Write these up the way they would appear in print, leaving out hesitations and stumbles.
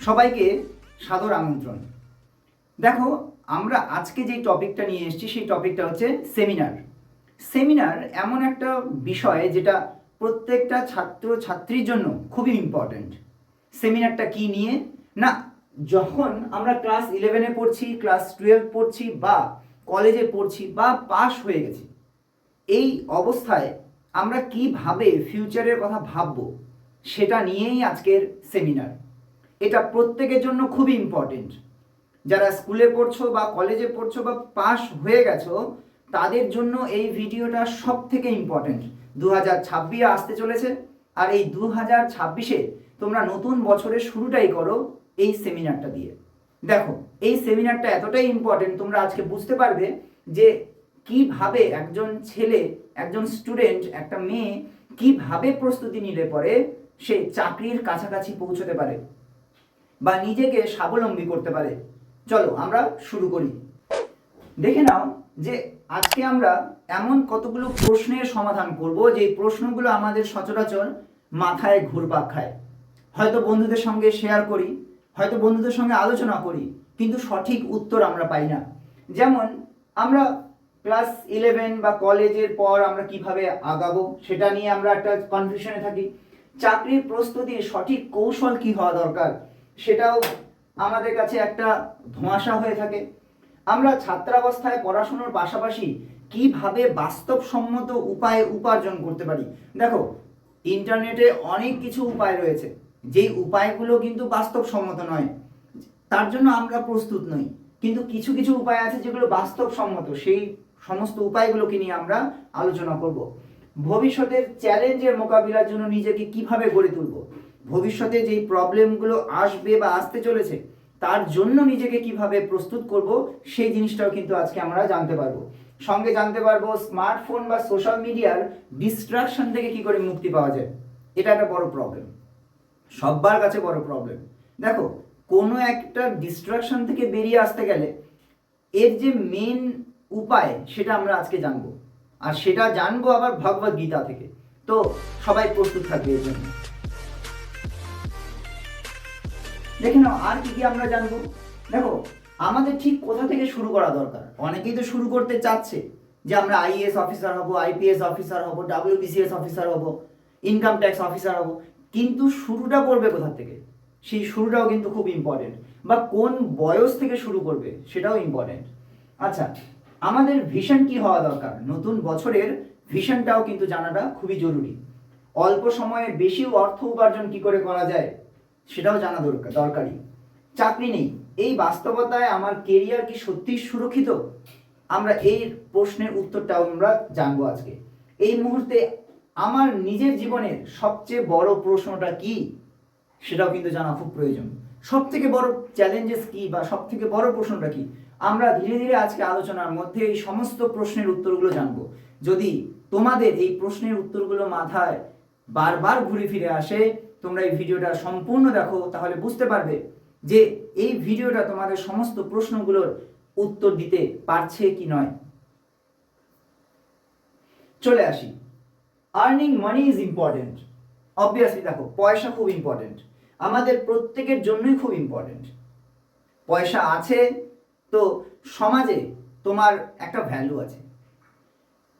সবাইকে সাদর আমন্ত্রণ। দেখো, আমরা আজকে যে টপিকটা নিয়ে এসেছি সেই টপিকটা হচ্ছে সেমিনার। সেমিনার এমন একটা বিষয় যেটা প্রত্যেকটা ছাত্র ছাত্রীর জন্য খুবই ইম্পর্ট্যান্ট। সেমিনারটা কি নিয়ে না, যখন আমরা ক্লাস 11-এ পড়ছি, ক্লাস 12 পড়ছি বা কলেজে পড়ছি বা পাস হয়ে গেছি, এই অবস্থায় আমরা কিভাবে ফিউচারের কথা ভাববো সেটা নিয়েই আজকের সেমিনার। এটা প্রত্যেকের জন্য খুবই ইম্পর্টেন্ট। যারা স্কুলে পড়ছো বা কলেজে পড়ছো বা পাস হয়ে গেছো তাদের জন্য এই ভিডিওটা সব থেকে ইম্পর্টেন্ট। 2026 আসতে চলেছে, আর এই 2026-এ তোমরা নতুন বছরের শুরুটাই করো এই সেমিনারটা দিয়ে। দেখো, এই সেমিনারটা এতটাই ইম্পর্টেন্ট, তোমরা আজকে বুঝতে পারবে যে কিভাবে একজন ছেলে, একজন স্টুডেন্ট, একটা মেয়ে কিভাবে প্রস্তুতি নিলে পরে সে চাকরির কাছাকাছি পৌঁছতে পারে বা নিজেকে স্বাবলম্বী করতে পারে। চলো আমরা শুরু করি। দেখে নাও যে আজকে আমরা এমন কতগুলো প্রশ্নের সমাধান করব যে প্রশ্নগুলো আমাদের সচরাচর মাথায় ঘুরপাক খায়। হয়তো বন্ধুদের সঙ্গে শেয়ার করি, হয়তো বন্ধুদের সঙ্গে আলোচনা করি, কিন্তু সঠিক উত্তর আমরা পাই না। যেমন আমরা ক্লাস 11 বা কলেজের পর আমরা কিভাবে আগাবো সেটা নিয়ে আমরা একটা কনফিউশনে থাকি। চাকরির প্রস্তুতির সঠিক কৌশল কি হওয়া দরকার সেটাও আমাদের কাছে একটা ধোঁয়াশা হয়ে থাকে। আমরা ছাত্রাবস্থায় পড়াশোনার পাশাপাশি কিভাবে বাস্তবসম্মত উপায়ে উপার্জন করতে পারি। দেখো, ইন্টারনেটে অনেক কিছু উপায় রয়েছে, যেই উপায়গুলো কিন্তু বাস্তবসম্মত নয়, তার জন্য আমরা প্রস্তুত নই। কিন্তু কিছু কিছু উপায় আছে যেগুলো বাস্তবসম্মত, সেই সমস্ত উপায়গুলোকে নিয়ে আমরা আলোচনা করব। ভবিষ্যতের চ্যালেঞ্জের মোকাবিলার জন্য নিজেকে কিভাবে গড়ে তুলব, ভবিষ্যতে যেই প্রবলেমগুলো আসবে বা আসতে চলেছে তার জন্য নিজেকে কিভাবে প্রস্তুত করব সেই জিনিসটাও কিন্তু আজকে আমরা জানতে পারবো। সঙ্গে জানতে পারবো স্মার্টফোন বা সোশ্যাল মিডিয়ার ডিস্ট্রাকশন থেকে কি করে মুক্তি পাওয়া যায়। এটা একটা বড় প্রবলেম, সবার কাছে বড় প্রবলেম। দেখো, কোনো একটা ডিস্ট্রাকশন থেকে বেরিয়ে আসতে গেলে এর যে মেন উপায় সেটা আমরা আজকে জানবো, আর সেটা জানবো আবার ভগবদ গীতা থেকে। তো সবাই প্রস্তুত থাকবে এর জন্য। দেখে নাও আর কি কি আমরা জানবো। দেখো, আমাদের ঠিক কোথা থেকে শুরু করা দরকার। অনেকেই তো শুরু করতে চাচ্ছে যে আমরা আইএএস অফিসার হব, আইপিএস অফিসার হব, ডাব্লিউবিসিএস অফিসার হব, ইনকাম ট্যাক্স অফিসার হব, কিন্তু শুরুটা করবে কোথা থেকে সেই শুরুটাও কিন্তু খুব ইম্পর্টেন্ট। বা কোন বয়স থেকে শুরু করবে সেটাও ইম্পর্টেন্ট। আচ্ছা, আমাদের ভিশন কি হওয়া দরকার, নতুন বছরের ভিশনটাও কিন্তু জানাটা খুবই জরুরি। অল্প সময়ে বেশি অর্থ উপার্জন কি করে করা যায় সেটাও জানা দরকারি। চাকরি নেই, এই বাস্তবতায় আমার কেরিয়ার কি সত্যি সুরক্ষিত, আমরা এই প্রশ্নের উত্তরটাও আমরা জানবো আজকে। এই মুহূর্তে আমার নিজের জীবনের সবচেয়ে বড় প্রশ্নটা কি সেটাও কিন্তু জানা খুব প্রয়োজন। সব থেকে বড় চ্যালেঞ্জেস কি বা সব থেকে বড় প্রশ্নটা কি, আমরা ধীরে ধীরে আজকে আলোচনার মধ্যে এই সমস্ত প্রশ্নের উত্তরগুলো জানবো। যদি তোমাদের এই প্রশ্নের উত্তরগুলো মাথায় বারবার ঘুরে ফিরে আসে, তোমরা এই ভিডিওটা সম্পূর্ণ দেখো, তাহলে বুঝতে পারবে যে এই ভিডিওটা তোমাদের সমস্ত প্রশ্নগুলোর উত্তর দিতে পারছে কি নয়। চলে আসি, earning money is important. Obviously দেখো, পয়সা খুব ইম্পর্টেন্ট, আমাদের প্রত্যেকের জন্যই খুব ইম্পর্টেন্ট। পয়সা আছে তো সমাজে তোমার একটা ভ্যালু আছে।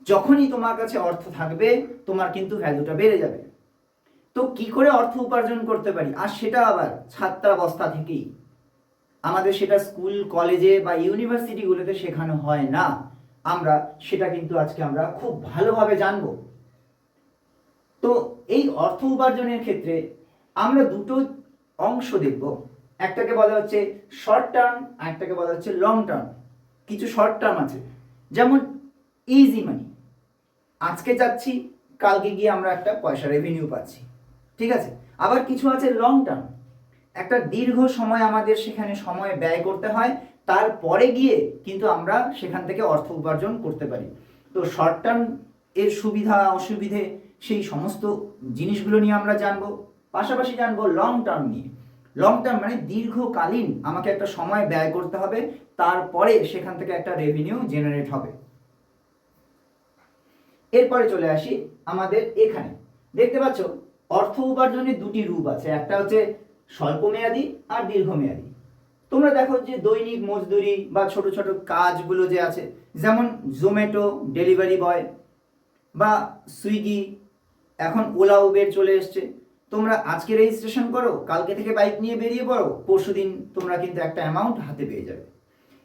যখনই তোমার কাছে অর্থ থাকবে তোমার কিন্তু ভ্যালুটা বেড়ে যাবে। তো কি করে অর্থ উপার্জন করতে পারি, আর সেটা আবার ছাত্রাবস্থা থেকেই। আমাদের সেটা স্কুল কলেজে বা ইউনিভার্সিটিগুলোতে শেখানো হয় না, আমরা সেটা কিন্তু আজকে আমরা খুব ভালোভাবে জানবো। তো এই অর্থ উপার্জনের ক্ষেত্রে আমরা দুটো অংশ দেখব, একটাকে বলা হচ্ছে শর্ট টার্ম আর একটাকে বলা হচ্ছে লং টার্ম। কিছু শর্ট টার্ম আছে, যেমন ইজি মানি, আজকে যাচ্ছি কালকে গিয়ে আমরা একটা পয়সা রেভিনিউ পাচ্ছি, ঠিক আছে। আবার কিছু আছে লং টার্ম, একটা দীর্ঘ সময় আমাদের সেখানে সময় ব্যয় করতে হয়, তারপরে গিয়ে কিন্তু আমরা সেখান থেকে অর্থ উপার্জন করতে পারি। তো শর্ট টার্ম এর সুবিধা অসুবিধে সেই সমস্ত জিনিসগুলো নিয়ে আমরা জানবো, পাশাপাশি জানবো লং টার্ম নিয়ে। লং টার্ম মানে দীর্ঘকালীন আমাকে একটা সময় ব্যয় করতে হবে, তারপরে সেখান থেকে একটা রেভিনিউ জেনারেট হবে। এরপরে চলে আসি আমাদের এখানে, দেখতে পাচ্ছ অর্থ উপার্জনের দুটি রূপ আছে। একটা হচ্ছে স্বল্পমেয়াদী আর দীর্ঘমেয়াদী। তোমরা দেখো যে দৈনিক মজদুরি বা ছোট ছোট কাজগুলো যে আছে, যেমন জোম্যাটো ডেলিভারি বয় বা সুইগি, এখন ওলা উবের চলে এসছে। তোমরা আজকে রেজিস্ট্রেশন করো, কালকে থেকে বাইক নিয়ে বেরিয়ে পড়ো, পরশুদিন তোমরা কিন্তু একটা অ্যামাউন্ট হাতে পেয়ে যাবে।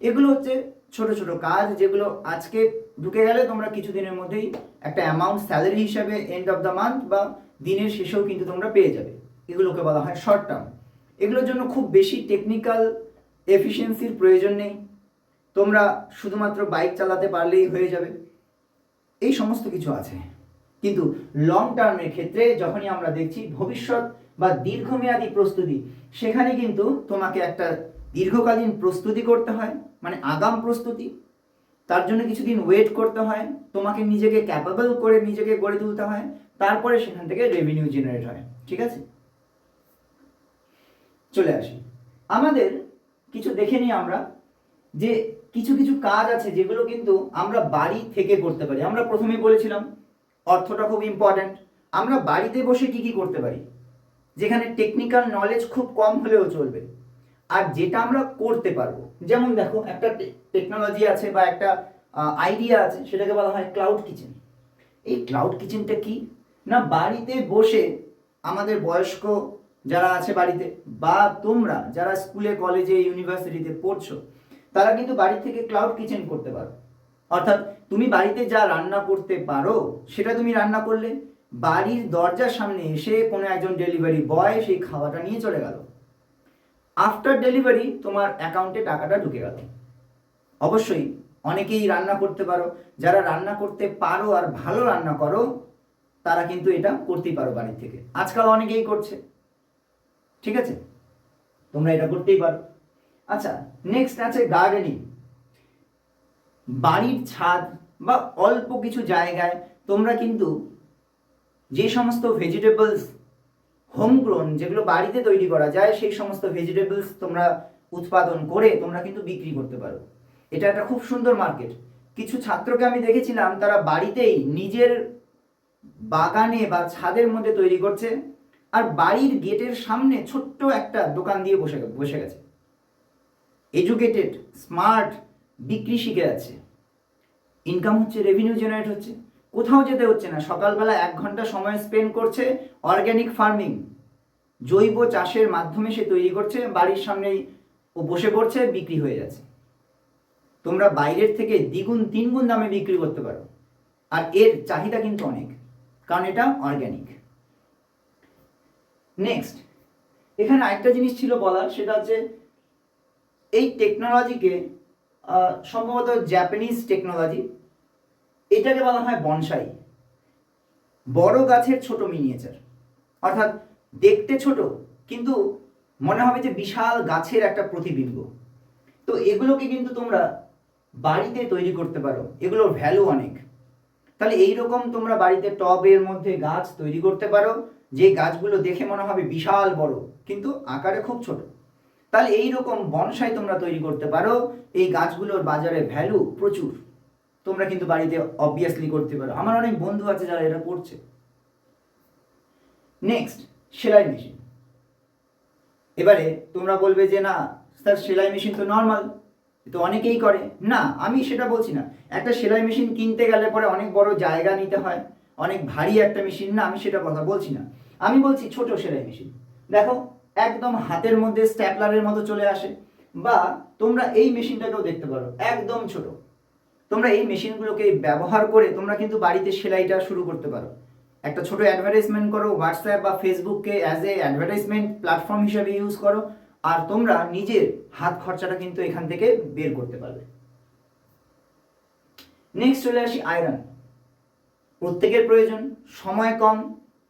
এগুলো হচ্ছে ছোট ছোট কাজ যেগুলো আজকে ঢুকে গেলে তোমরা কিছুদিনের মধ্যেই একটা অ্যামাউন্ট স্যালারি হিসাবে এন্ড অফ দ্য মান্থ বা দিনের শেষেও কিন্তু তোমরা পেয়ে যাবে। এগুলোকে বলা হয় শর্ট টার্ম। এগুলোর জন্য খুব বেশি টেকনিক্যাল এফিসিয়েন্সির প্রয়োজন নেই, তোমরা শুধুমাত্র বাইক চালাতে পারলেই হয়ে যাবে। এই সমস্ত কিছু আছে। কিন্তু লং টার্মের ক্ষেত্রে যখনই আমরা দেখছি ভবিষ্যৎ বা দীর্ঘমেয়াদী প্রস্তুতি, সেখানে কিন্তু তোমাকে একটা দীর্ঘকালীন প্রস্তুতি করতে হয়, মানে আগাম প্রস্তুতি। তার জন্য কিছুদিন ওয়েট করতে হয়, তোমাকে নিজেকে ক্যাপাবল করে নিজেকে গড়ে তুলতে হয়, তারপরে সেখান থেকে রেভিনিউ জেনারেট হয়। ঠিক আছে, চলে আসি আমাদের কিছু দেখে নিই আমরা যে কিছু কিছু কাজ আছে যেগুলো কিন্তু আমরা বাড়ি থেকে করতে পারি। আমরা প্রথমেই বলেছিলাম অর্থটা খুব ইম্পর্ট্যান্ট। আমরা বাড়িতে বসে কি কি করতে পারি, যেখানে টেকনিক্যাল নলেজ খুব কম হলেও চলবে, আর যেটা আমরা করতে পারবো। যেমন দেখো, একটা টেকনোলজি আছে বা একটা আইডিয়া আছে, সেটাকে বলা হয় ক্লাউড কিচেন। এই ক্লাউড কিচেনটা কি না, বাড়িতে বসে আমাদের বয়স্ক যারা আছে বাড়িতে, বা তোমরা যারা স্কুলে কলেজে ইউনিভার্সিটিতে পড়ছো, তারা কিন্তু বাড়ি থেকে ক্লাউড কিচেন করতে পারো। অর্থাৎ তুমি বাড়িতে যা রান্না করতে পারো সেটা তুমি রান্না করলে, বাড়ির দরজার সামনে এসে কোনো একজন ডেলিভারি বয় সেই খাওয়াটা নিয়ে চলে গেল, আফটার ডেলিভারি তোমার অ্যাকাউন্টে টাকাটা ঢুকে গেল। অবশ্যই অনেকেই রান্না করতে পারো, যারা রান্না করতে পারো আর ভালো রান্না করো তারা কিন্তু এটা করতেই পারো বাড়ি থেকে। আজকাল অনেকেই করছে। ঠিক আছে, তোমরা এটা করতেই পারো। আচ্ছা, নেক্সট আছে গার্ডেনিং। বাড়ির ছাদ বা অল্প কিছু জায়গায় তোমরা কিন্তু যে সমস্ত ভেজিটেবলস হোমগ্রোন, যেগুলো বাড়িতে তৈরি করা যায়, সেই সমস্ত ভেজিটেবলস তোমরা উৎপাদন করে তোমরা কিন্তু বিক্রি করতে পারো। এটা একটা খুব সুন্দর মার্কেট। কিছু ছাত্রকে আমি দেখেছিলাম, তারা বাড়িতেই নিজের বাগানে বা ছাদের মধ্যে তৈরি করছে, আর বাড়ির গেটের সামনে ছোট্ট একটা দোকান দিয়ে বসে গেছে। এডুকেটেড, স্মার্ট, বিক্রি শিখে যাচ্ছে, ইনকাম হচ্ছে, রেভিনিউ জেনারেট হচ্ছে, কোথাও যেতে হচ্ছে না। সকালবেলা 1 ঘন্টা সময় স্পেন্ড করছে অর্গ্যানিক ফার্মিং, জৈব চাষের মাধ্যমে সে তৈরি করছে, বাড়ির সামনেই ও বসে পড়ছে, বিক্রি হয়ে যাচ্ছে। তোমরা বাইরের থেকে দ্বিগুণ 3 গুণ দামে বিক্রি করতে পারো, আর এর চাহিদা কিন্তু অনেক, কারণ এটা অর্গ্যানিক। নেক্সট, এখানে আরেকটা জিনিস ছিল বলার, সেটা হচ্ছে এই টেকনোলজিকে সম্ভবত জাপানিজ টেকনোলজি, এটাকে বলা হয় বনসাই। বড় গাছের ছোট মিনিয়েচার, অর্থাৎ দেখতে ছোট কিন্তু মনে হবে যে বিশাল গাছের একটা প্রতিবিম্ব। তো এগুলোকে কিন্তু তোমরা বাড়িতে তৈরি করতে পারো, এগুলোর ভ্যালু অনেক। তাহলে এইরকম তোমরা বাড়িতে টবের মধ্যে গাছ তৈরি করতে পারো, যে গাছগুলো দেখে মনে হবে বিশাল বড় কিন্তু আকারে খুব ছোট। তাহলে এইরকম বনসাই তোমরা তৈরি করতে পারো, এই গাছগুলোর বাজারে ভ্যালু প্রচুর। তোমরা কিন্তু বাড়িতে অবভিয়াসলি করতে পারো, আমার অনেক বন্ধু আছে যারা এটা করছে। নেক্সট, সেলাই মেশিন। এবারে তোমরা বলবে যে না স্যার, সেলাই মেশিন তো নর্মাল, তো অনেকেই করে। না, আমি সেটা বলছি না। একটা সেলাই মেশিন কিনতে গেলে পরে অনেক বড় জায়গা নিতে হয়, অনেক ভারী একটা মেশিন, না আমি সেটা কথা বলছি না। আমি বলছি ছোট সেলাই মেশিন। দেখো, একদম হাতের মধ্যে স্ট্যাপলারের মতো চলে আসে, বা তোমরা এই মেশিনটাকেও দেখতে পারো, একদম ছোট। তোমরা এই মেশিনগুলোকে ব্যবহার করে তোমরা কিন্তু বাড়িতে সেলাইটা শুরু করতে পারো। একটা ছোট অ্যাডভার্টাইজমেন্ট করো, হোয়াটসঅ্যাপ বা ফেসবুককে অ্যাজ এ অ্যাডভার্টাইজমেন্ট প্ল্যাটফর্ম হিসেবে ইউজ করো, আর তোমরা নিজের হাত খরচাটা কিন্তু এখান থেকে বের করতে পারবে। নেক্সট চলে আসি আয়রন। প্রত্যেকের প্রয়োজন, সময় কম,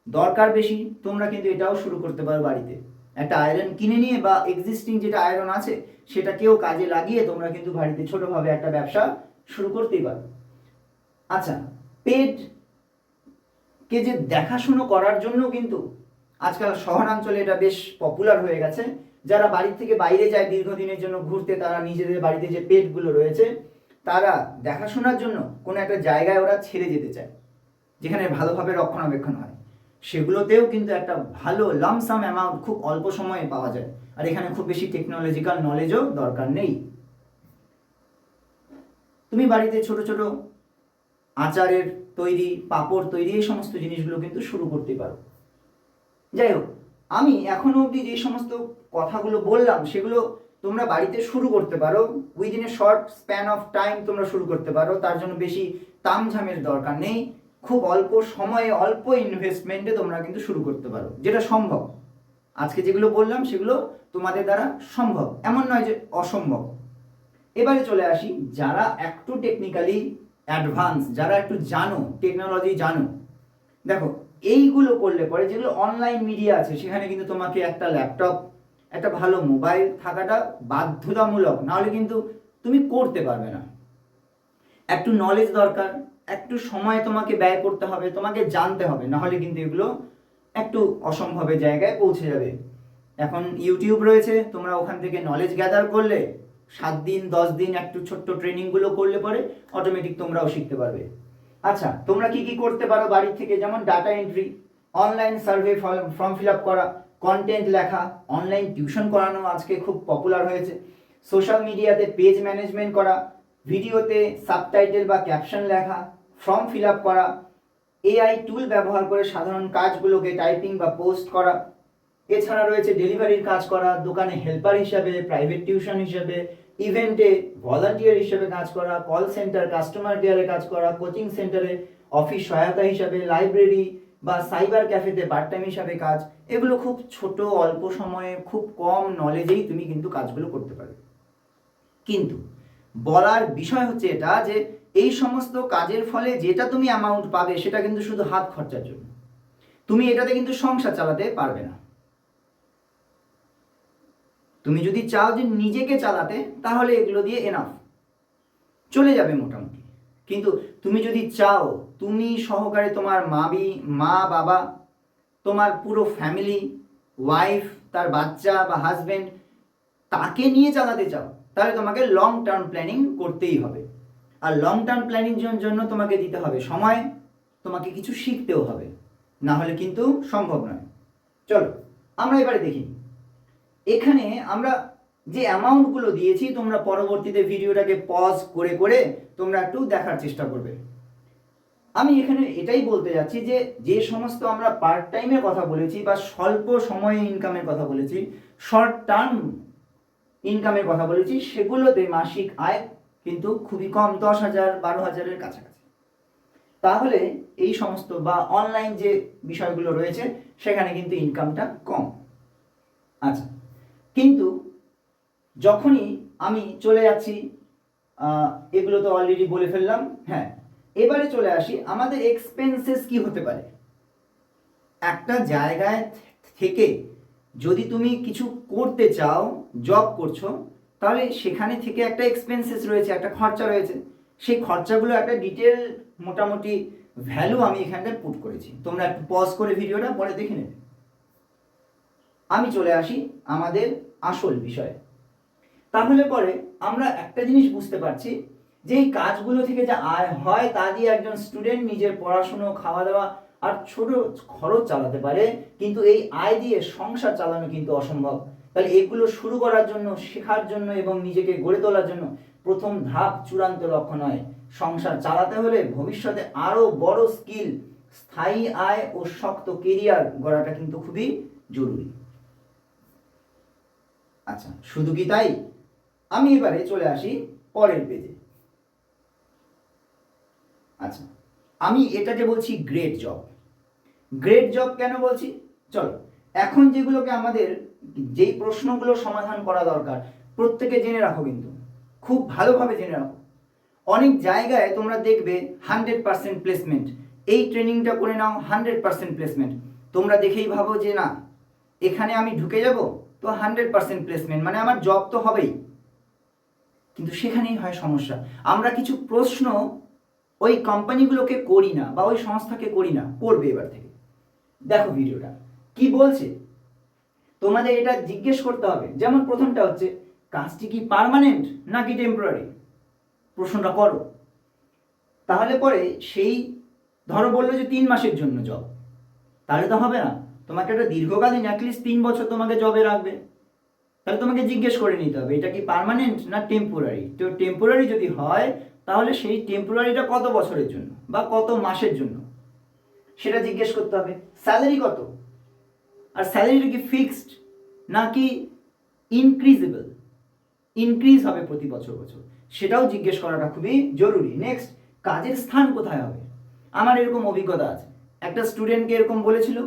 দরকার বেশি, তোমরা কিন্তু এটাও শুরু করতে পারো বাড়িতে। একটা আয়রন কিনে নিয়ে বা এক্সিস্টিং যেটা আয়রন আছে সেটাকেও কাজে লাগিয়ে তোমরা কিন্তু বাড়িতে ছোটভাবে একটা ব্যবসা শুরু করতেই পারো। আচ্ছা, পেট কে যে দেখাশুনো করার জন্য কিন্তু আজকাল শহরাঞ্চলে এটা বেশ পপুলার হয়ে গেছে। যারা বাড়ি থেকে বাইরে যায় দীর্ঘদিনের জন্য ঘুরতে, তারা নিজেদের বাড়িতে যে পেটগুলো রয়েছে তারা দেখাশোনার জন্য কোনো একটা জায়গায় ওরা ছেড়ে যেতে চায়, যেখানে ভালোভাবে রক্ষণাবেক্ষণ হয়। সেগুলোতেও কিন্তু একটা ভালো লামসাম অ্যামাউন্ট খুব অল্প সময়ে পাওয়া যায়, আর এখানে খুব বেশি টেকনোলজিক্যাল নলেজও দরকার নেই। তুমি বাড়িতে ছোট ছোট আচারের তৈরি, পাঁপড় তৈরি, এই সমস্ত জিনিসগুলো কিন্তু শুরু করতে পারো। যাই হোক, আমি এখনো অবধি যে সমস্ত কথাগুলো বললাম সেগুলো তোমরা বাড়িতে শুরু করতে পারো, within a short span of time তোমরা শুরু করতে পারো। তার জন্য বেশি তামঝামের দরকার নেই, খুব অল্প সময়ে অল্প ইনভেস্টমেন্টে তোমরা কিন্তু শুরু করতে পারো, যেটা সম্ভব। আজকে যেগুলো বললাম সেগুলো তোমাদের দ্বারা সম্ভব, এমন নয় যে অসম্ভব। এবারে চলে আসি, যারা একটু টেকনিক্যালি অ্যাডভান্স, যারা একটু জানো, টেকনোলজি জানো, দেখো এইগুলো করলে পরে যেগুলো অনলাইন মিডিয়া আছে সেখানে কিন্তু তোমাকে একটা ল্যাপটপ, একটা ভালো মোবাইল থাকাটা বাধ্যতামূলক, নাহলে কিন্তু তুমি করতে পারবে না। একটু নলেজ দরকার, একটু সময় তোমাকে ব্যয় করতে হবে, তোমাকে জানতে হবে, নাহলে কিন্তু এগুলো একটু অসম্ভবের জায়গায় পৌঁছে যাবে। এখন ইউটিউব রয়েছে, তোমরা ওখান থেকে নলেজ গ্যাদার করলে 7 দিন 10 দিন একটু ছোট্ট ট্রেনিংগুলো করলে পরে অটোমেটিক তোমরাও শিখতে পারবে। আচ্ছা, তোমরা কি কি করতে পারো বাড়ি থেকে? যেমন data entry, online survey form fill up করা, কন্টেন্ট লেখা, অনলাইন টিউশন করানো আজকে খুব পপুলার হয়েছে, সোশ্যাল মিডিয়াতে পেজ ম্যানেজমেন্ট করা, ভিডিওতে সাবটাইটেল বা ক্যাপশন লেখা, ফর্ম ফিল আপ করা, এআই টুল ব্যবহার করে সাধারণ কাজগুলোকে টাইপিং বা পোস্ট করা। এছাড়া রয়েছে ডেলিভারির কাজ করা, দোকানে হেল্পার হিসাবে, প্রাইভেট টিউশন হিসাবে, ইভেন্টে ভলান্টিয়ার হিসেবে কাজ করা, কল সেন্টার কাস্টমার কেয়ারে কাজ করা, কোচিং সেন্টারে অফিস সহায়তা হিসাবে, লাইব্রেরি বা সাইবার ক্যাফেতে পার্ট টাইম হিসাবে কাজ। এগুলো খুব ছোট, অল্প সময়ে, খুব কম নলেজেই তুমি কিন্তু কাজগুলো করতে পারবে। কিন্তু বলার বিষয় হচ্ছে এটা যে এই সমস্ত কাজের ফলে যেটা তুমি অ্যামাউন্ট পাবে সেটা কিন্তু শুধু হাত খরচার জন্য, তুমি এটাতে কিন্তু সংসার চালাতে পারবে না। তুমি যদি চাও যে নিজেকে চালাতে, তাহলে এগুলো দিয়ে এনাফ চলে যাবে মোটামুটি। কিন্তু তুমি যদি চাও তুমি সহকারে তোমার মা বাবা, তোমার পুরো ফ্যামিলি, ওয়াইফ, তার বাচ্চা বা হাজবেন্ড, তাকে নিয়ে চালাতে চাও, তাহলে তোমাকে লং টার্ম প্ল্যানিং করতেই হবে। আর লং টার্ম প্ল্যানিং জন্য তোমাকে দিতে হবে সময়, তোমাকে কিছু শিখতেও হবে, না হলে কিন্তু সম্ভব নয়। চলো আমরা এবারে দেখি, এখানে আমরা যে অ্যামাউন্টগুলো দিয়েছি, তোমরা পরবর্তীতে ভিডিওটাকে পজ করে করে তোমরা একটু দেখার চেষ্টা করবে। আমি এখানে এটাই বলতে যাচ্ছি যে যে সমস্ত আমরা পার্ট টাইমের কথা বলেছি বা স্বল্প সময়ে ইনকামের কথা বলেছি, শর্ট টার্ম ইনকামের কথা বলেছি, সেগুলোতে মাসিক আয় কিন্তু খুবই কম, 10,000 12,000-এর কাছাকাছি। তাহলে এই সমস্ত বা অনলাইন যে বিষয়গুলো রয়েছে সেখানে কিন্তু ইনকামটা কম। আচ্ছা, কিন্তু যখনই আমি চলে যাচ্ছি, এগুলো তো অলরেডি বলে ফেললাম। হ্যাঁ, এবারে চলে আসি আমাদের এক্সপেন্সেস কি হতে পারে। একটা জায়গায় থেকে যদি তুমি কিছু করতে চাও, জব করছো, তাহলে সেখানে থেকে একটা এক্সপেন্সেস রয়েছে, একটা খরচা রয়েছে। সেই খরচাগুলো একটা ডিটেল মোটামুটি ভ্যালু আমি এখানটায় পুট করেছি, তোমরা একটু পজ করে ভিডিওটা পরে দেখে নেবে। আমি চলে আসি আমাদের আসল বিষয়ে। তাহলে পরে আমরা একটা জিনিস বুঝতে পারছি যে এই কাজগুলো থেকে যা আয় হয় তা দিয়ে একজন স্টুডেন্ট নিজের পড়াশুনো, খাওয়া দাওয়া আর ছোট খরচ চালাতে পারে, কিন্তু এই আয় দিয়ে সংসার চালানো কিন্তু অসম্ভব। তাহলে এগুলো শুরু করার জন্য, শেখার জন্য এবং নিজেকে গড়ে তোলার জন্য প্রথম ধাপ চূড়ান্ত লক্ষ্য নয়। সংসার চালাতে হলে ভবিষ্যতে আরো বড় স্কিল, স্থায়ী আয় ও শক্ত কেরিয়ার গড়াটা কিন্তু খুবই জরুরি। আচ্ছা, শুধু কি তাই? আমি এবারে চলে আসি পরের পেজে। আচ্ছা, আমি এটাকে বলছি গ্রেট জব। গ্রেট জব কেন বলছি? চলো, এখন যেগুলোকে আমাদের যেই প্রশ্নগুলো সমাধান করা দরকার প্রত্যেকে জেনে রাখো, কিন্তু খুব ভালোভাবে জেনে রাখো। অনেক জায়গায় তোমরা দেখবে 100% প্লেসমেন্ট, এই ট্রেনিংটা করে নাও 100% প্লেসমেন্ট। তোমরা দেখেই ভাবো যে না, এখানে আমি ঢুকে যাব তো 100% প্লেসমেন্ট, মানে আমার জব তো হবেই। কিন্তু সেখানেই হয় সমস্যা, আমরা কিছু প্রশ্ন ওই কোম্পানিগুলোকে করি না বা ওই সংস্থাকে করি না, করবে এবার থেকে। দেখো ভিডিওটা কি বলছে, তোমাদের এটা জিজ্ঞেস করতে হবে। যেমন প্রথমটা হচ্ছে, কাজটি কি পার্মানেন্ট নাকি টেম্পোরারি? প্রশ্নটা করো। তাহলে পরে সেই ধরো বললো যে 3 মাসের জন্য জব, তাহলে তো হবে না। তোমাকে একটা দীর্ঘকালীন অ্যাটলিস্ট 3 বছর তোমাকে জবে রাখবে, তাহলে তোমাকে জিজ্ঞেস করে নিতে হবে এটা কি পার্মানেন্ট না টেম্পোরারি। তো টেম্পোরারি যদি হয় তাহলে সেই টেম্পোরারিটা কত বছরের জন্য বা কত মাসের জন্য সেটা জিজ্ঞেস করতে হবে। স্যালারি কত, আর স্যালারিটা কি ফিক্সড নাকি ইনক্রিজেবল, ইনক্রিজ হবে প্রতি বছর বছর, সেটাও জিজ্ঞেস করাটা খুবই জরুরি। নেক্সট, কাজের স্থান কোথায় হবে। আমার এরকম অভিজ্ঞতা আছে, একটা স্টুডেন্টকে এরকম বলেছিল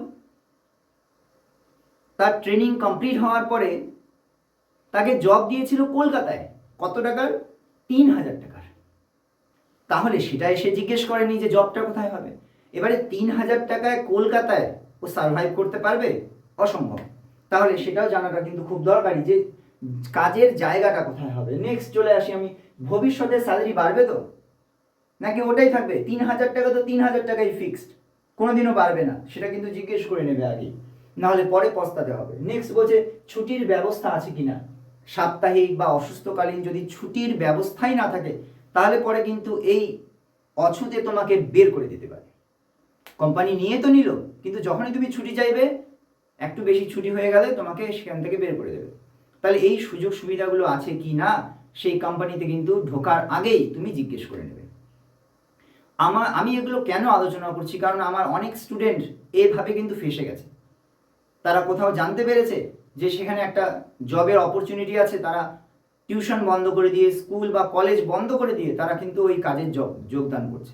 তার ট্রেনিং কমপ্লিট হওয়ার পরে তাকে জব দিয়েছিল কলকাতায়। কত টাকার? 3,000 টাকার। তাহলে সেটা এসে জিজ্ঞেস করেনি যে জবটা কোথায় হবে। এবারে 3,000 টাকায় কলকাতায় ও সার্ভাইভ করতে পারবে? অসম্ভব। তাহলে সেটাও জানাটা কিন্তু খুব দরকারি যে কাজের জায়গাটা কোথায় হবে। নেক্সট চলে আসি আমি, ভবিষ্যতে স্যালারি বাড়বে তো নাকি ওটাই থাকবে? 3,000 টাকা তো 3,000 টাকাই ফিক্সড, কোনোদিনও বাড়বে না, সেটা কিন্তু জিজ্ঞেস করে নেবে আগেই, নাহলে পরে পস্তাতে হবে। নেক্সট বলছে ছুটির ব্যবস্থা আছে কিনা। সাপ্তাহিক বা অসুস্থকালীন যদি ছুটির ব্যবস্থাই না থাকে তাহলে পরে কিন্তু এই অছুতে তোমাকে বের করে দিতে পারে। কোম্পানি নিয়ে তো নিল, কিন্তু যখনই তুমি ছুটি চাইবে একটু বেশি ছুটি হয়ে গেলে তোমাকে সেখান থেকে বের করে দেবে। তাহলে এই সুযোগ সুবিধাগুলো আছে কি না সেই কোম্পানিতে কিন্তু ঢোকার আগেই তুমি জিজ্ঞেস করে নেবে। আমি এগুলো কেন আলোচনা করছি, কারণ আমার অনেক স্টুডেন্ট এভাবে কিন্তু ফেসে গেছে। তারা কোথাও জানতে পেরেছে যে সেখানে একটা জবের অপরচুনিটি আছে, তারা টিউশন বন্ধ করে দিয়ে, স্কুল বা কলেজ বন্ধ করে দিয়ে তারা কিন্তু ওই কাজের যোগদান করছে।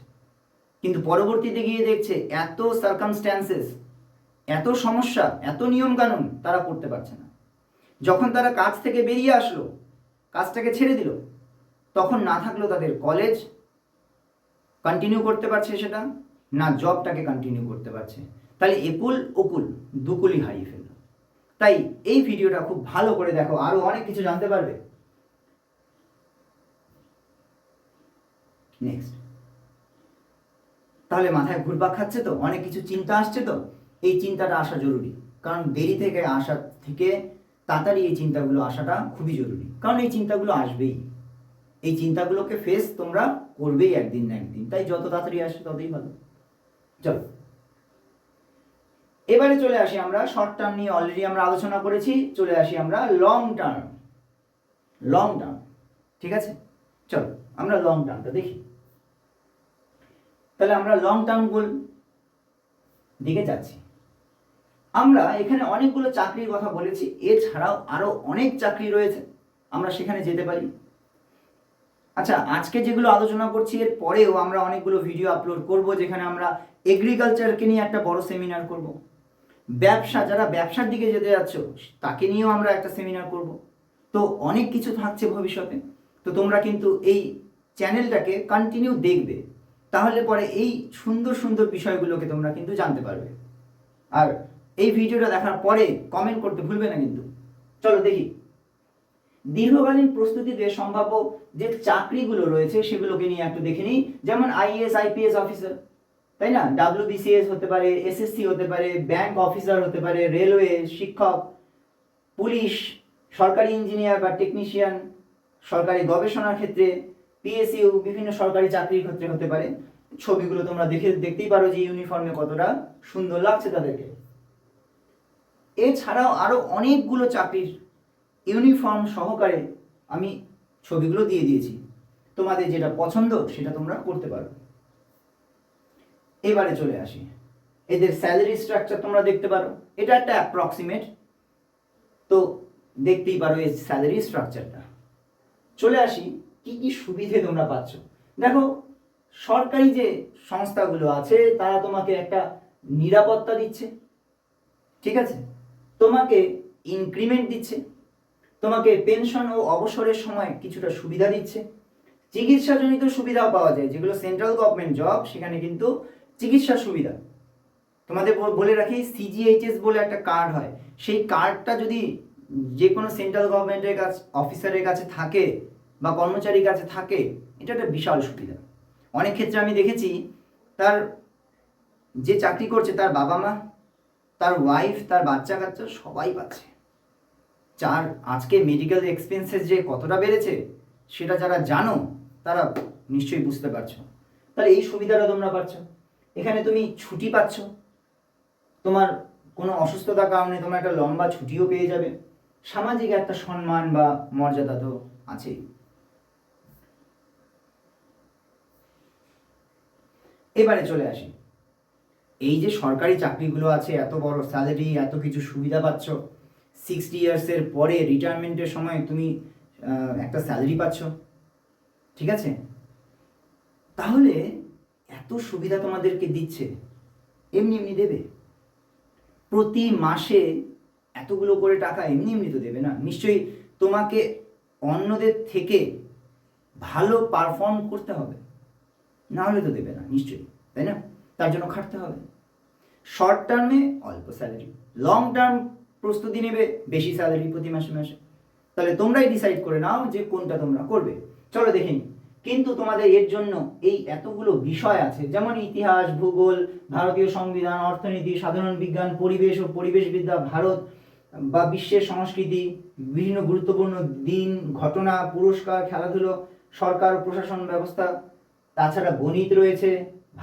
কিন্তু পরবর্তীতে গিয়ে দেখছে এত সার্কামস্ট্যান্সেস, এত সমস্যা, এত নিয়মকানুন, তারা করতে পারছে না। যখন তারা কাজ থেকে বেরিয়ে আসলো, কাজটাকে ছেড়ে দিল, তখন না থাকলো তাদের কলেজ কন্টিনিউ করতে পারছে সেটা, না জবটাকে কন্টিনিউ করতে পারছে। তাহলে একুল ওকুল দুকুলই হারিয়ে ফেললো। তাই এই ভিডিওটা খুব ভালো করে দেখো, আরো অনেক কিছু জানতে পারবে। নেক্সট, তাহলে মাথায় ঘুরপাক খাচ্ছে তো, অনেক কিছু চিন্তা আসছে তো, এই চিন্তাটা আসা জরুরি। কারণ দেরি থেকে আসা থেকে তাড়াতাড়ি এই চিন্তাগুলো আসাটা খুবই জরুরি, কারণ এই চিন্তাগুলো আসবেই। এই চিন্তাগুলোকে ফেস তোমরা করবেই একদিন না একদিন, তাই যত তাড়াতাড়ি আসে ততই ভালো। চলো এবারে চলে আসি আমরা, শর্ট টার্ম নিয়ে অলরেডি আমরা আলোচনা করেছি, চলে আসি আমরা লং টার্ম। লং টার্ম, ঠিক আছে, চলো আমরা লং টার্মটা দেখি। তাহলে আমরা লং টার্ম গোল দিকে যাচ্ছি। আমরা এখানে অনেকগুলো চাকরির কথা বলেছি, এছাড়াও আরো অনেক চাকরি রয়েছে, আমরা সেখানে যেতে পারি। আচ্ছা, আজকে যেগুলো আলোচনা করছি এর পরেও আমরা অনেকগুলো ভিডিও আপলোড করব, যেখানে আমরা এগ্রিকালচারকে নিয়ে একটা বড় সেমিনার করব। ব্যবসা, যারা ব্যবসার দিকে যেতে যাচ্ছ তাকে নিয়েও আমরা একটা সেমিনার করব। তো অনেক কিছু থাকছে ভবিষ্যতে। তো তোমরা কিন্তু এই চ্যানেলটাকে কন্টিনিউ দেখবে, তাহলে পরে এই সুন্দর সুন্দর বিষয়গুলোকে তোমরা কিন্তু জানতে পারবে। আর এই ভিডিওটা দেখার পরে কমেন্ট করতে ভুলবে না কিন্তু। চলো দেখি, দীর্ঘকালীন প্রস্তুতিতে সম্ভাব্য যে চাকরিগুলো রয়েছে সেগুলোকে নিয়ে একটু দেখে নিই। যেমন আইএএস আইপিএস অফিসার, তাই না, ডাব্লিউবিসিএস হতে পারে, এসএসসি হতে পারে, ব্যাংক অফিসার হতে পারে, রেলওয়ে, শিক্ষক, পুলিশ, সরকারি ইঞ্জিনিয়ার বা টেকনিশিয়ান, সরকারি গবেষণার ক্ষেত্রে, পিএসইউ, বিভিন্ন সরকারি চাকরির ক্ষেত্রে হতে পারে। ছবিগুলো তোমরা দেখতেই পারো যে ইউনিফর্মে কতটা সুন্দর লাগছে তাদেরকে। এছাড়াও আরো অনেকগুলো চাকরির ইউনিফর্ম সহকারে আমি ছবিগুলো দিয়ে দিয়েছি, তোমাদের যেটা পছন্দ সেটা তোমরা করতে পারো। এবারে চলে আসি, এদের স্যালারি স্ট্রাকচার তোমরা দেখতে পারো, এটা একটা অ্যাপ্রক্সিমেট, তো দেখতেই পারো এই স্যালারি স্ট্রাকচারটা। চলে আসি কি কি সুবিধে তোমরা পাচ্ছ। দেখো, সরকারি যে সংস্থাগুলো আছে তারা তোমাকে একটা নিরাপত্তা দিচ্ছে, ঠিক আছে, তোমাকে ইনক্রিমেন্ট দিচ্ছে, তোমাকে পেনশন ও অবসরের সময় কিছুটা সুবিধা দিচ্ছে, চিকিৎসাজনিত সুবিধাও পাওয়া যায়, যেগুলো সেন্ট্রাল গভর্নমেন্ট জব সেখানে কিন্তু চিকিৎসা সুবিধা। তোমাদের বলে রাখি, সিজিএইচএস বলে একটা কার্ড হয়, সেই কার্ডটা যদি যে কোনো সেন্ট্রাল গভর্নমেন্টের কাছে অফিসারের কাছে থাকে বা কর্মচারীর কাছে থাকে, এটা একটা বিশাল সুবিধা। অনেক ক্ষেত্রে আমি দেখেছি তার যে চাকরি করছে তার বাবা মা, তার ওয়াইফ, তার বাচ্চা কাচ্চা সবাই পাচ্ছে। যার আজকে মেডিকেল এক্সপেন্সেস যে কতটা বেড়েছে সেটা যারা জানো তারা নিশ্চয়ই বুঝতে পারছো। তাহলে এই সুবিধাটা তোমরা পাচ্ছ। এখানে তুমি ছুটি পাচ্ছ, তোমার কোনো অসুস্থতার কারণে তোমার একটা লম্বা ছুটিও পেয়ে যাবে, সামাজিক একটা সম্মান বা মর্যাদা তো আছেই। এবারে চলে আসি, এই যে সরকারি চাকরিগুলো আছে, এত বড় স্যালারি, এত কিছু সুবিধা পাচ্ছ, 60 ইয়ার্সের পরে রিটায়ারমেন্টের সময় তুমি একটা স্যালারি পাচ্ছ, ঠিক আছে? তাহলে এত সুবিধা তোমাদেরকে দিচ্ছে, এমনি এমনি দেবে? প্রতি মাসে এতগুলো করে টাকা এমনি এমনি তো দেবে না, নিশ্চয়ই তোমাকে অন্যদের থেকে ভালো পারফর্ম করতে হবে, না হলে তো দেবে না নিশ্চয়ই, তাই না? তার জন্য খাটতে হবে। শর্ট টার্মে অল্প স্যালারি, লং টার্ম প্রস্তুতি নেবে বেশি স্যালারি প্রতি মাসে মাসে। তাহলে তোমরাই ডিসাইড করে নাও যে কোনটা তোমরা করবে। চলো দেখে নিই। কিন্তু তোমাদের এর জন্য এই এতগুলো বিষয় আছে, যেমন ইতিহাস, ভূগোল, ভারতীয় সংবিধান, অর্থনীতি, সাধারণ বিজ্ঞান, পরিবেশ ও পরিবেশবিদ্যা, ভারত বা বিশ্বের সংস্কৃতি, বিভিন্ন গুরুত্বপূর্ণ দিন, ঘটনা, পুরস্কার, খেলাধুলো, সরকার ও প্রশাসন ব্যবস্থা, তাছাড়া গণিত রয়েছে,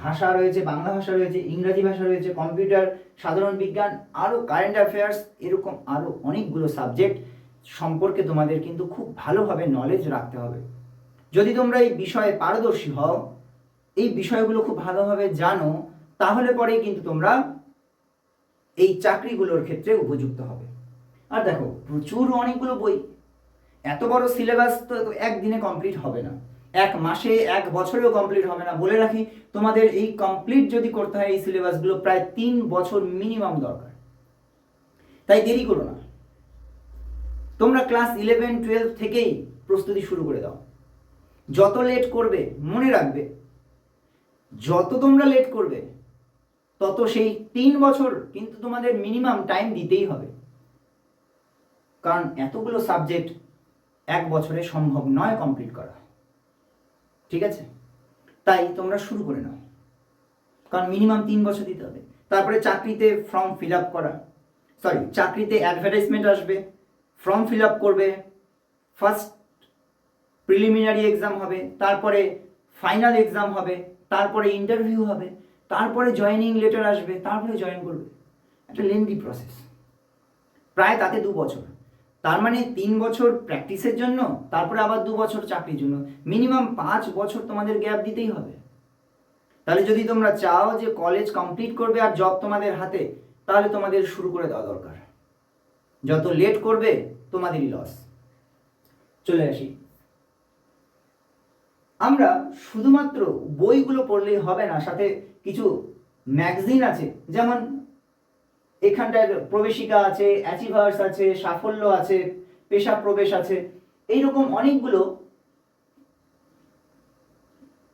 ভাষা রয়েছে, বাংলা ভাষা রয়েছে, ইংরাজি ভাষা রয়েছে, কম্পিউটার, সাধারণ বিজ্ঞান, আরও কারেন্ট অ্যাফেয়ার্স, এরকম আরও অনেকগুলো সাবজেক্ট সম্পর্কে তোমাদের কিন্তু খুব ভালোভাবে নলেজ রাখতে হবে। যদি তোমরা এই বিষয়ে পারদর্শী হও, এই বিষয়গুলো খুব ভালোভাবে জানো, তাহলে পরেই কিন্তু তোমরা এই চাকরিগুলোর ক্ষেত্রে উপযুক্ত হবে। আর দেখো, প্রচুর অনেকগুলো বই, এত বড় সিলেবাস তো একদিনে কমপ্লিট হবে না, এক মাসে, এক বছরেও কমপ্লিট হবে না। বলে রাখি, তোমাদের এই কমপ্লিট যদি করতে হয় এই সিলেবাসগুলো, প্রায় 3 বছর মিনিমাম দরকার। তাই দেরি করো না, তোমরা ক্লাস 11-12 থেকেই প্রস্তুতি শুরু করে দাও। যত লেট করবে, মনে রাখবে, যত তোমরা লেট করবে তত সেই 3 বছর কিন্তু তোমাদের মিনিমাম টাইম দিতেই হবে, কারণ এতগুলো সাবজেক্ট এক বছরে সম্ভব নয় কমপ্লিট করা, ঠিক আছে? তাই তোমরা শুরু করে নাও, কারণ মিনিমাম 3 বছর দিতে হবে। তারপরে চাকরিতে ফর্ম ফিল আপ করা, চাকরিতে অ্যাডভার্টাইজমেন্ট আসবে, ফর্ম ফিল আপ করবে, ফার্স্ট প্রিলিমিনারি এক্সাম হবে, তারপরে ফাইনাল এক্সাম হবে, তারপরে ইন্টারভিউ হবে, তারপরে জয়েনিং লেটার আসবে, তারপরে জয়েন করবে। একটা লেন্দি প্রসেস, প্রায় তাতে 2 বছর। তার মানে 3 বছর প্র্যাকটিসের জন্য, তারপরে আবার 2 বছর চাকরির জন্য, মিনিমাম 5 বছর তোমাদের গ্যাপ দিতেই হবে। তাহলে যদি তোমরা চাও যে কলেজ কমপ্লিট করবে আর জব তোমাদের হাতে, তাহলে তোমাদের শুরু করে দেওয়া দরকার। যত লেট করবে তোমাদেরই লস। চলে আসি, আমরা শুধুমাত্র বইগুলো পড়লেই হবে না, সাথে কিছু ম্যাগাজিন আছে, যেমন এখানটায় প্রবেশিকা আছে, অ্যাচিভার্স আছে, সাফল্য আছে, পেশা প্রবেশ আছে, এইরকম অনেকগুলো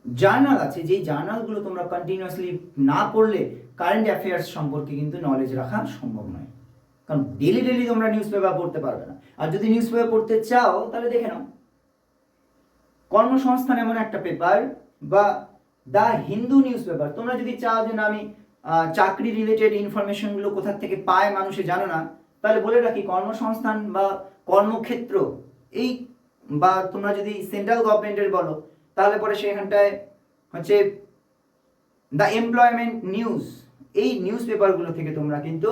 জার্নাল আছে, যেই জার্নালগুলো তোমরা কন্টিনিউয়াসলি না পড়লে কারেন্ট অ্যাফেয়ার্স সম্পর্কে কিন্তু নলেজ রাখা সম্ভব নয়। কারণ ডেলি ডেলি তোমরা নিউজ পেপার পড়তে পারবে না। আর যদি নিউজ পেপার পড়তে চাও, তাহলে দেখে নাও, কর্মসংস্থান এমন একটা পেপার, বা দ্য হিন্দু নিউজ পেপার। তোমরা যদি চাও যে না, আমি চাকরি রিলেটেড ইনফরমেশনগুলো কোথা থেকে পায় মানুষে জানো না, তাহলে বলে রাখি, কর্মসংস্থান বা কর্মক্ষেত্র, এই বা তোমরা যদি সেন্ট্রাল গভর্নমেন্টের বলো, তাহলে পরে সেখানটায় হচ্ছে দ্য এমপ্লয়মেন্ট নিউজ, এই নিউজ পেপারগুলো থেকে তোমরা কিন্তু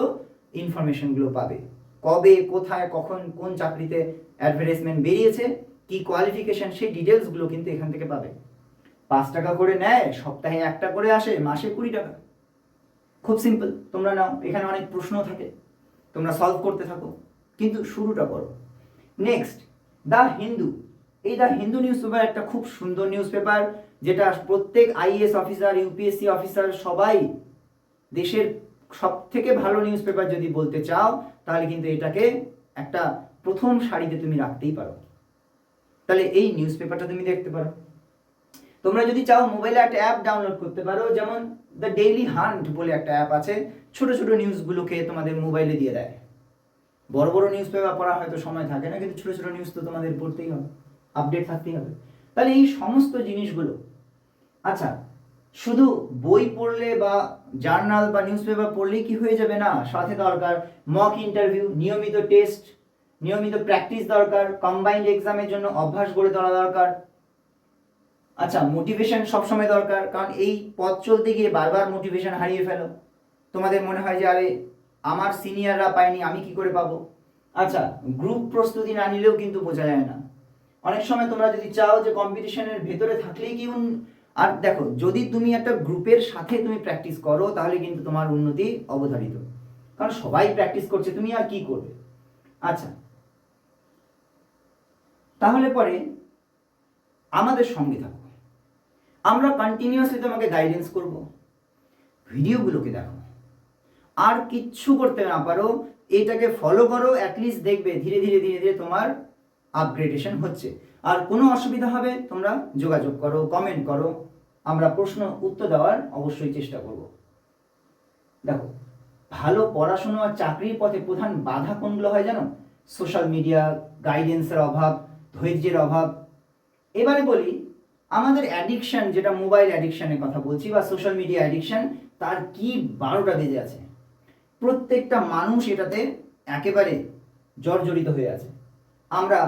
ইনফরমেশনগুলো পাবে। কবে, কোথায়, কখন, কোন চাকরিতে অ্যাডভার্টাইজমেন্ট বেরিয়েছে, কি কোয়ালিফিকেশন, সেই ডিটেলসগুলো কিন্তু এখান থেকে পাবে। 5 টাকা করে নেয়, সপ্তাহে একটা করে আসে, মাসে 20 টাকা। খুব সিম্পল, তোমরা নাও, এখানে অনেক প্রশ্ন থাকে, তোমরা সলভ করতে থাকো, কিন্তু শুরুটা করো। Next, the Hindu. এই দ্য হিন্দু নিউজ পেপার একটা খুব সুন্দর নিউজ পেপার, যেটা প্রত্যেক আইএএস অফিসার, ইউপিএসসি অফিসার সবাই, দেশের সব থেকে ভালো নিউজ পেপার যদি বলতে চাও, তাহলে কিন্তু এটাকে একটা প্রথম সারিতে তুমি রাখতেই পারো। তাহলে এই নিউজ পেপারটা তুমি দেখতে পারো। তোমরা যদি চাও, মোবাইলে একটা অ্যাপ ডাউনলোড করতে পারো, যেমন দ্য ডেইলি হান্ট বলে একটা অ্যাপ আছে, ছোট ছোট নিউজগুলোকে তোমাদের মোবাইলে দিয়ে দেয়। বড় বড় নিউজ পেপার পড়া হয়তো সময় থাকে না, কিন্তু ছোট ছোট নিউজ তো তোমাদের পড়তেই হবে, আপডেট থাকতেই হবে। তাহলে এই সমস্ত জিনিসগুলো, আচ্ছা, শুধু বই পড়লে বা জার্নাল বা নিউজ পেপার পড়লেই কি হয়ে যাবে? না, সাথে দরকার মক ইন্টারভিউ, নিয়মিত টেস্ট, নিয়মিত প্র্যাকটিস দরকার, কম্বাইন্ড এক্সামের জন্য অভ্যাস গড়ে তোলা দরকার। আচ্ছা, মোটিভেশন সবসময় দরকার, কারণ এই পথ চলতে গিয়ে বারবার মোটিভেশন হারিয়ে ফেলো। তোমাদের মনে হয় যে আরে আমার সিনিয়ররা পায়নি, আমি কি করে পাবো? আচ্ছা, গ্রুপ প্রস্তুতি না নিলেও কিন্তু বোঝা যায় না। অনেক সময় তোমরা যদি চাও যে কম্পিটিশনের ভেতরে থাকলেই কি আর দেখো, যদি তুমি একটা গ্রুপের সাথে তুমি প্র্যাকটিস করো তাহলে কিন্তু তোমার উন্নতি অবধারিত, কারণ সবাই প্র্যাকটিস করছে, তুমি আর কি করবে? আচ্ছা, তাহলে পরে আমাদের সঙ্গে থাকো, আমরা কন্টিনিউয়াসলি তোমাকে গাইডেন্স করব, ভিডিওগুলোকে দেখো, আর কিচ্ছু করতে না পারো এটাকে ফলো করো, অ্যাটলিস্ট দেখবে ধীরে ধীরে ধীরে ধীরে তোমার আপগ্রেডেশন হচ্ছে। আর কোনো অসুবিধা হবে তোমরা যোগাযোগ করো, কমেন্ট করো, আমরা প্রশ্ন উত্তর দেওয়ার অবশ্যই চেষ্টা করব। দেখো, ভালো পড়াশোনা আর চাকরির পথে প্রধান বাধা কোনগুলো হয় জানো? সোশ্যাল মিডিয়া, গাইডেন্সের অভাব, ধৈর্যের অভাব। এবারে বলি, আমাদের অ্যাডিকশন, যেটা মোবাইল অ্যাডিকশনের কথা বলছি বা সোশ্যাল মিডিয়া অ্যাডিকশন, তার কি 12টা বেজে আছে। প্রত্যেকটা মানুষ এটাতে একেবারে জর্জরিত হয়ে আছে। আমরা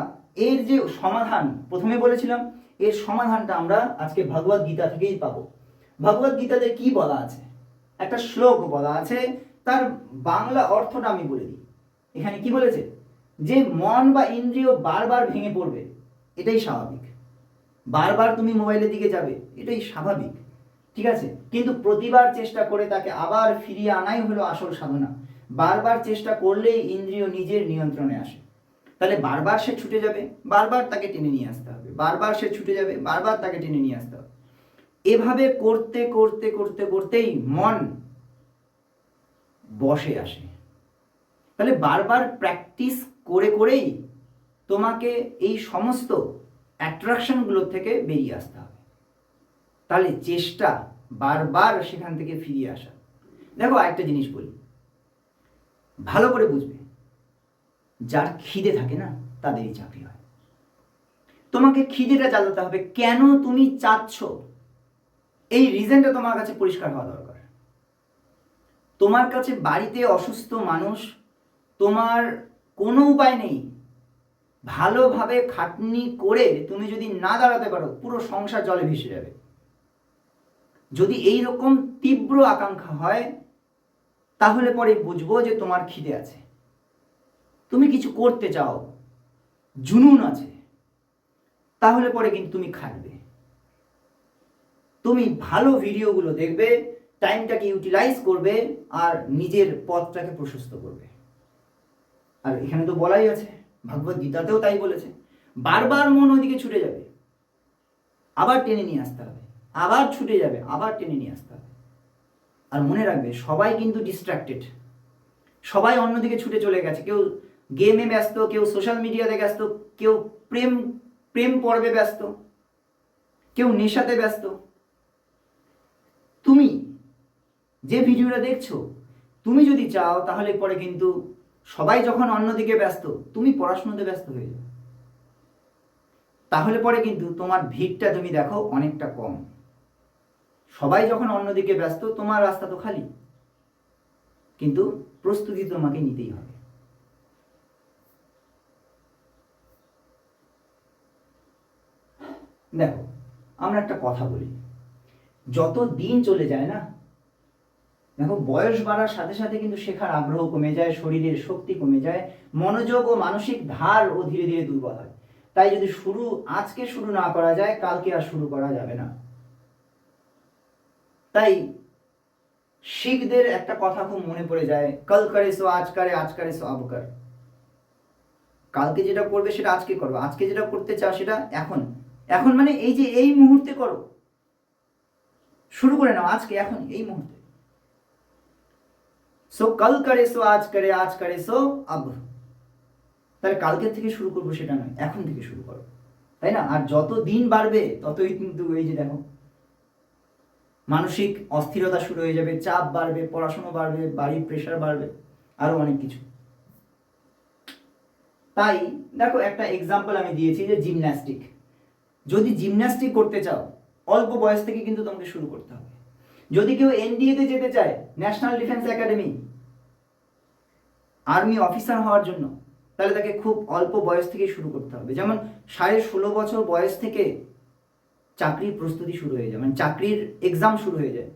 এর যে সমাধান, প্রথমে বলেছিলাম, এর সমাধানটা আমরা আজকে ভগবদ গীতা থেকেই পাবো। ভগবদ গীতাতে কি বলা আছে? একটা শ্লোক বলা আছে, তার বাংলা অর্থটা আমি বলে দিই। এখানে কি বলেছে? যে মন বা ইন্দ্রিয় বারবার ভেঙে পড়বে, এটাই স্বাভাবিক। বারবার তুমি মোবাইলের দিকে যাবে, এটাই স্বাভাবিক, ঠিক আছে? কিন্তু প্রতিবার চেষ্টা করে তাকে আবার ফিরিয়ে আনাই হলো আসল সাধনা। বারবার চেষ্টা করলেই ইন্দ্রিয় নিজের নিয়ন্ত্রণে আসে। তাহলে বারবার সে ছুটে যাবে, বারবার তাকে টেনে নিয়ে আসতে হবে, বারবার সে ছুটে যাবে, বারবার তাকে টেনে নিয়ে আসতে হবে। এভাবে করতে করতে করতে করতেই মন বসে আসে। তাহলে বারবার প্র্যাকটিস করে করেই তোমাকে এই সমস্ত অ্যাট্রাকশনগুলো থেকে বেরিয়ে আসতে হবে। তাহলে চেষ্টা বারবার সেখান থেকে ফিরিয়ে আসা। দেখো, আরেকটা জিনিস বলি, ভালো করে বুঝবে, যার খিদে থাকে না তাদেরই চাকরি হয়। তোমাকে খিদেটা চালাতে হবে, কেন তুমি চাচ্ছ এই রিজনটা তোমার কাছে পরিষ্কার হওয়া দরকার। তোমার কাছে বাড়িতে অসুস্থ মানুষ, তোমার কোনো উপায় নেই, ভালোভাবে খাটনি করে তুমি যদি না দাঁড়াতে পারো, পুরো সংসার জলে ভেসে যাবে। যদি এই রকম তীব্র আকাঙ্ক্ষা হয়, তাহলে পরে বুঝবো যে তোমার খিদে আছে, তুমি কিছু করতে চাও, জুনুন আছে, তাহলে পরে কিন্তু তুমি খাটবে। তুমি ভালো ভিডিওগুলো দেখবে, টাইমটাকে ইউটিলাইজ করবে, আর নিজের পথটাকে প্রশস্ত করবে। আর এখানে তো বলাই আছে, ভগবদ গীতাতেও তাই বলেছে, বারবার মন ওইদিকে ছুটে যাবে, আবার টেনে নিয়ে আসতে হবে, আবার ছুটে যাবে, আবার টেনে নিয়ে আসতে হবে। আর মনে রাখবে, সবাই কিন্তু ডিস্ট্রাক্টেড, সবাই অন্যদিকে ছুটে চলে গেছে। কেউ গেমে ব্যস্ত, কেউ সোশ্যাল মিডিয়াতে ব্যস্ত, কেউ প্রেম প্রেম পর্বে ব্যস্ত, কেউ নেশাতে ব্যস্ত। তুমি যে ভিডিওটা দেখছো, তুমি যদি চাও তাহলে পরে কিন্তু সবাই যখন অন্যদিকে ব্যস্ত, তুমি পড়াশোনাতে ব্যস্ত হয়ে যাও, তাহলে পরে কিন্তু তোমার ভিড়টা তুমি দেখো অনেকটা কম। সবাই যখন অন্যদিকে ব্যস্ত, তোমার রাস্তা তো খালি, কিন্তু প্রস্তুতি তোমাকে নিতেই হবে। দেখো, আমরা একটা কথা বলি, যত দিন চলে যায় না, দেখো বয়স বাড়ার সাথে সাথে কিন্তু শেখার আগ্রহ কমে যায়, শরীরের শক্তি কমে যায়, মনোযোগ ও মানসিক ধার ও ধীরে ধীরে দুর্বল হয়। তাই যদি আজকে শুরু না করা যায়, কালকে আর শুরু করা যাবে না। তাই শিখদের একটা কথা খুব মনে পড়ে যায়, কাল করে সো আজ করে, আজ করে সো আব কর। কালকে যেটা করবে সেটা আজকে করো, আজকে যেটা করতে চাও সেটা এখন। এখন মানে এই যে এই মুহূর্তে করো, শুরু করে নাও আজকে, এখন এই মুহূর্তে। সো কাল করে সো আজ করে, আজ করে সো আব। তাহলে কালকের থেকে শুরু করবো সেটা নয়, এখন থেকে শুরু করো, তাই না? আর যত দিন বাড়বে ততই কিন্তু এই যে দেখো, মানসিক অস্থিরতা শুরু হয়ে যাবে, চাপ বাড়বে, পড়াশোনা বাড়বে, বাড়ির প্রেশার বাড়বে, আরো অনেক কিছু। তাই দেখো, একটা এক্সাম্পল আমি দিয়েছি যে জিমন্যাস্টিক। যদি জিমন্যাস্টিক করতে চাও, অল্প বয়স থেকে কিন্তু তোমাকে শুরু করতে হবে। যদি কেউ এনডিএ তে যেতে চায়, national defence academy, army officer হওয়ার জন্য, তাহলে তাকে খুব অল্প বয়স থেকে শুরু করতে হবে। যেমন 16.5 বছর বয়স থেকে চাকরির প্রস্তুতি শুরু হয়ে যায়, মানে চাকরির এক্সাম শুরু হয়ে যায়।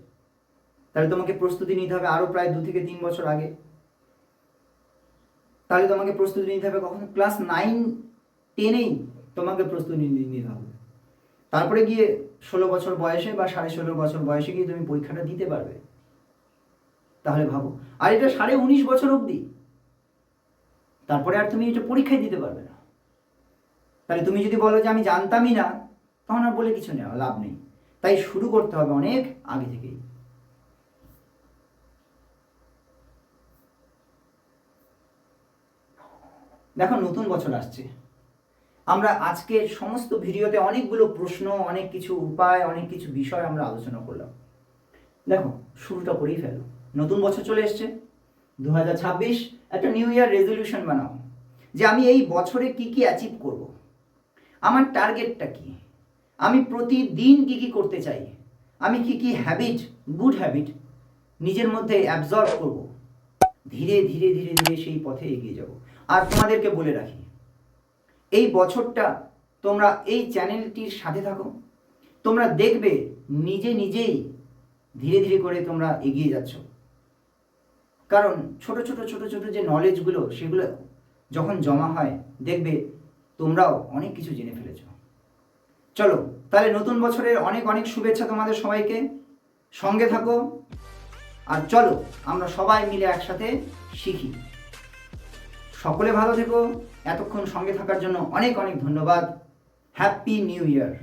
তাহলে তোমাকে প্রস্তুতি নিতে হবে আরও প্রায় 2 থেকে 3 বছর আগে। তাহলে তোমাকে প্রস্তুতি নিতে হবে কখন? ক্লাস 9-10-এই তোমাকে প্রস্তুতি নিতে হবে। তারপরে গিয়ে 16 বছর বয়সে বা 16.5 বছর বয়সে গিয়ে তুমি পরীক্ষাটা দিতে পারবে। তাহলে ভাবো, আর এটা 19.5 বছর অবধি, তারপরে আর তুমি এটা পরীক্ষায় দিতে পারবে না। তাহলে তুমি যদি বলো যে আমি জানতামই না, তখন আর বলে কিছু নেওয়া লাভ নেই। তাই শুরু করতে হবে অনেক আগে থেকেই। দেখো, নতুন বছর আসছে। আমরা আজকের সমস্ত ভিডিওতে অনেকগুলো প্রশ্ন, অনেক কিছু উপায়, অনেক কিছু বিষয় আমরা আলোচনা করলাম। দেখো, শুরুটা করেই ফেলো। নতুন বছর চলে এসছে, 2026। একটা নিউ ইয়ার রেজলিউশন বানাও যে আমি এই বছরে কি কি অ্যাচিভ করব, আমার টার্গেটটা কি, আমি প্রতিদিন কি কি করতে চাই, আমি কি কি হ্যাবিট, গুড হ্যাবিট নিজের মধ্যে অ্যাবজর্ব করব, ধীরে ধীরে ধীরে ধীরে সেই পথে এগিয়ে যাব। আর তোমাদেরকে বলে রাখি, এই বছরটা তোমরা এই চ্যানেলটির সাথে থাকো, তোমরা দেখবে নিজে নিজেই ধীরে ধীরে করে তোমরা এগিয়ে যাচ্ছ। কারণ ছোট ছোট ছোট ছোট যে নলেজগুলো, সেগুলো যখন জমা হয় দেখবে তোমরাও অনেক কিছু জেনে ফেলেছ। চলো তাহলে নতুন বছরের অনেক অনেক শুভেচ্ছা তোমাদের সবাইকে। সঙ্গে থাকো আর চলো আমরা সবাই মিলে একসাথে শিখি। সকলে ভালো থেকো। এতক্ষণ সঙ্গে থাকার জন্য অনেক অনেক ধন্যবাদ। Happy new year.